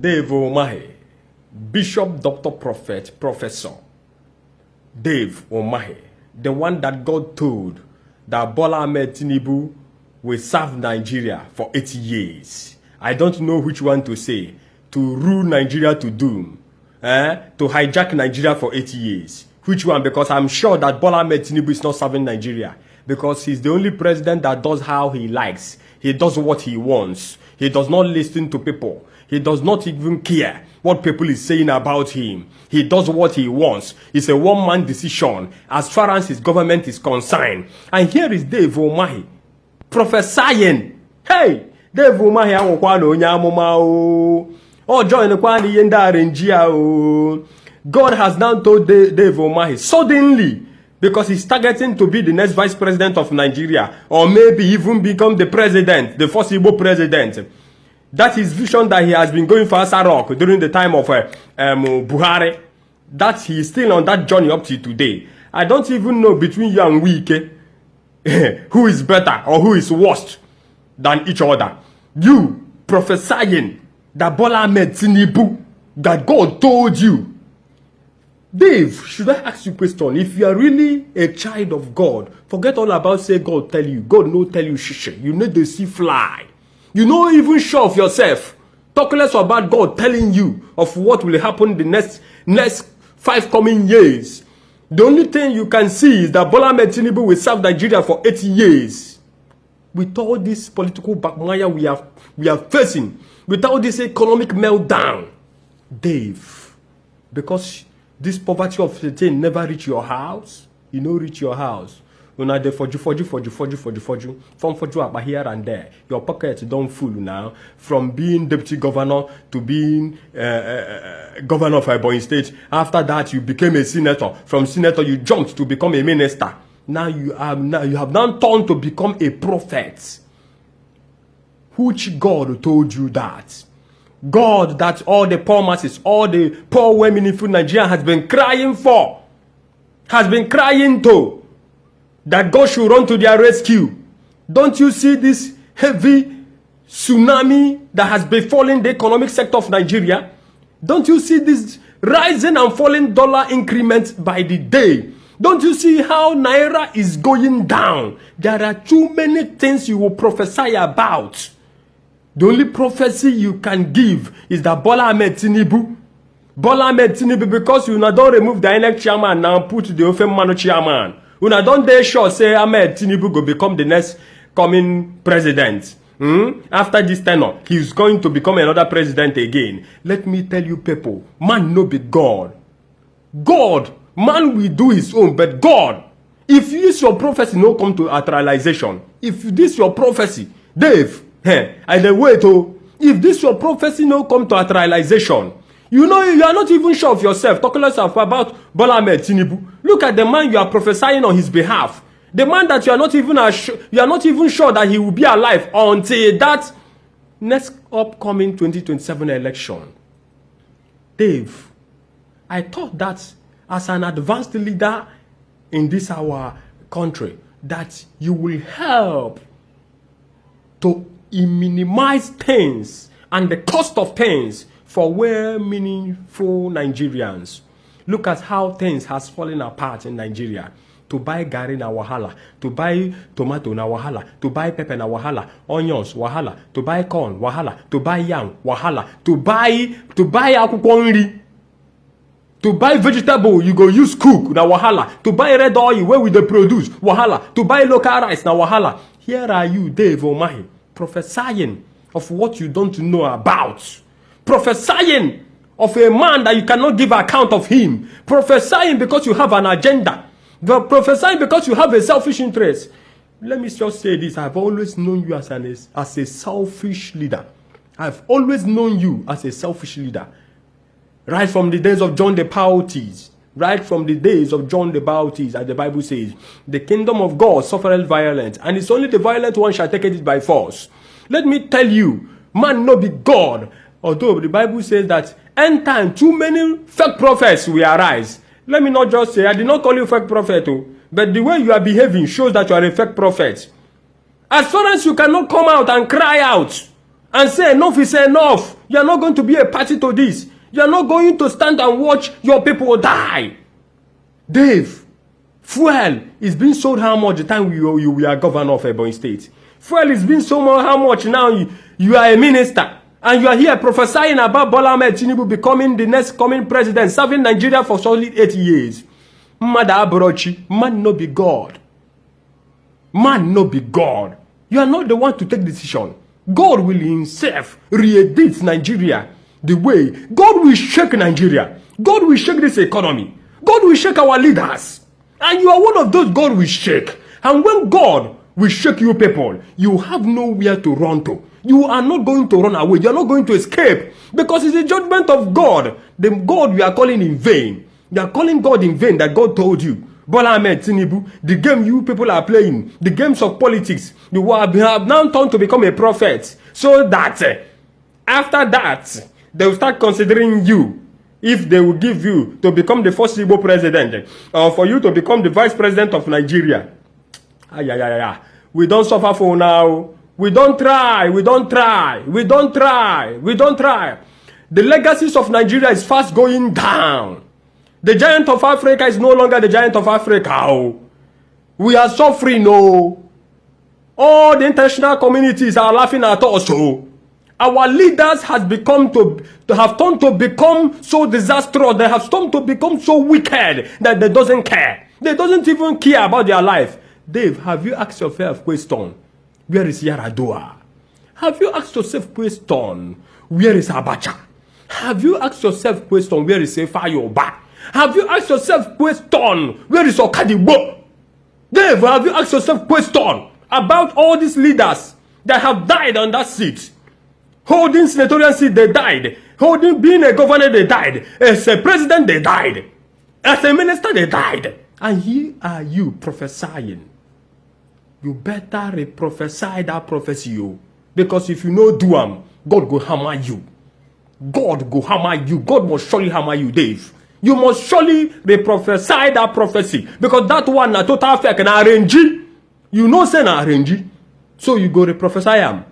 Dave Umahi, Bishop, Doctor, Prophet, Professor. Dave Umahi, the one that God told that Bola Ahmed Tinubu will serve Nigeria for 80 years. I don't know which one to say. To rule Nigeria to doom. To hijack Nigeria for 80 years. Which one? Because I'm sure that Bola Ahmed Tinubu is not serving Nigeria. Because he's the only president that does how he likes. He does what he wants. He does not listen to people. He does not even care what people is saying about him. He does what he wants. It's a one-man decision as far as his government is concerned. And here is Dave Umahi prophesying. Hey, Dave Umahi awokwa na onye amụma o. Oh, join kwa ni yenda arenjia o. God has now told Dave Umahi suddenly, because he's targeting to be the next vice president of Nigeria, or maybe even become the president, the first Igbo president. That is vision that he has been going for Asarok during the time of Buhari. That he is still on that journey up to today. I don't even know between you and Wike who is better or who is worse than each other. You prophesying that Bola Ahmed Tinubu, that God told you. Dave, should I ask you a question? If you are really a child of God, forget all about say God tell you. God no tell you shit. You need to see fly. You know even sure of yourself. Talk less about God telling you of what will happen the next 5 coming years. The only thing you can see is that Bola Ahmed Tinubu will serve Nigeria for 80 years. With all this political backmire we are facing, with all this economic meltdown, Dave, because this poverty of the thing never reach your house, you know, reach your house. When I forge from for here and there, your pockets don't full now. From being deputy governor to being governor of Ebonyi State. After that, you became a senator. From senator, you jumped to become a minister. Now you have now turned to become a prophet. Which God told you that? God that all the poor masses, all the poor women in Nigeria has been crying for, has been crying to. That God should run to their rescue. Don't you see this heavy tsunami that has befallen the economic sector of Nigeria? Don't you see this rising and falling dollar increment by the day? Don't you see how Naira is going down? There are too many things you will prophesy about. The only prophecy you can give is that Bola Ahmed Tinubu, because you now don't remove the INEC chairman now put the Ofemano chairman. Una don't dare sure say Ahmed Tinubu go become the next coming president. After this tenure, he's going to become another president again. Let me tell you people, man no be God. God, man will do his own, but God, if this your prophecy no come to actualization, if this your prophecy, Dave, I dey wait oh, if this your prophecy no come to actualization, you know you are not even sure of yourself. Talk less about Bola Ahmed Tinubu. Look at the man you are prophesying on his behalf. The man that you are not even sure that he will be alive until that next upcoming 2027 election. Dave, I thought that as an advanced leader in this our country, that you will help to minimize things and the cost of things for well-meaningful Nigerians. Look at how things has fallen apart in Nigeria. To buy garri na wahala, to buy tomato na wahala, to buy pepper na wahala, onions wahala, to buy corn wahala, to buy yam wahala, to buy akwukwo nri, to buy vegetable you go use cook na wahala, to buy red oil where we dey produce wahala, to buy local rice na wahala. Here are you, Dave Umahi, prophesying of what you don't know about. Prophesying of a man that you cannot give account of him. Prophesying because you have an agenda. Prophesying because you have a selfish interest. Let me just say this. I've always known you as a selfish leader. I've always known you as a selfish leader. Right from the days of John the Baptist. Right from the days of John the Baptist, as the Bible says, the kingdom of God suffereth violence, and it's only the violent one shall take it by force. Let me tell you, man no be God. Although the Bible says that end time, too many fake prophets will arise. Let me not just say, I did not call you fake prophet, but the way you are behaving shows that you are a fake prophet. As far as you cannot come out and cry out and say enough is enough. You are not going to be a party to this. You are not going to stand and watch your people die. Dave, fuel is being sold how much the time you were governor of Ebonyi State? Fuel is being sold how much now you are a minister? And you are here prophesying about Bola Ahmed Tinubu becoming the next coming president, serving Nigeria for solid 8 years. Mada Abrochi, man no be God. Man no be God. You are not the one to take decision. God will himself re-edit Nigeria the way. God will shake Nigeria. God will shake this economy. God will shake our leaders. And you are one of those God will shake. And when God will shake you people, you have nowhere to run to. You are not going to run away. You are not going to escape. Because it's the judgment of God. The God you are calling in vain. You are calling God in vain that God told you. Bola Ahmed Tinubu, the game you people are playing, the games of politics, you have now turned to become a prophet. So that after that, they will start considering you. If they will give you to become the first Igbo president, or for you to become the vice president of Nigeria. We don't suffer for now. We don't try. We don't try. We don't try. We don't try. The legacies of Nigeria is fast going down. The giant of Africa is no longer the giant of Africa. Oh. We are suffering. Oh. All the international communities are laughing at us. Oh. Our leaders have become have turned to become so disastrous. They have turned to become so wicked that they doesn't care. They doesn't even care about their life. Dave, have you asked yourself question? Where is Yaradua? Have you asked yourself question? Where is Abacha? Have you asked yourself question? Where is Sefayoba? Have you asked yourself question? Where is Okadibo? Dave, have you asked yourself question about all these leaders that have died on that seat? Holding senatorial seat, they died. Being a governor, they died. As a president, they died. As a minister, they died. And here are you prophesying. You better prophesy that prophecy, you. Because if you know do God go hammer you. God go hammer you. God must surely hammer you, Dave. You must surely prophesy that prophecy. Because that one na total fake na arrange. You know say na arrange. So you go prophesy am.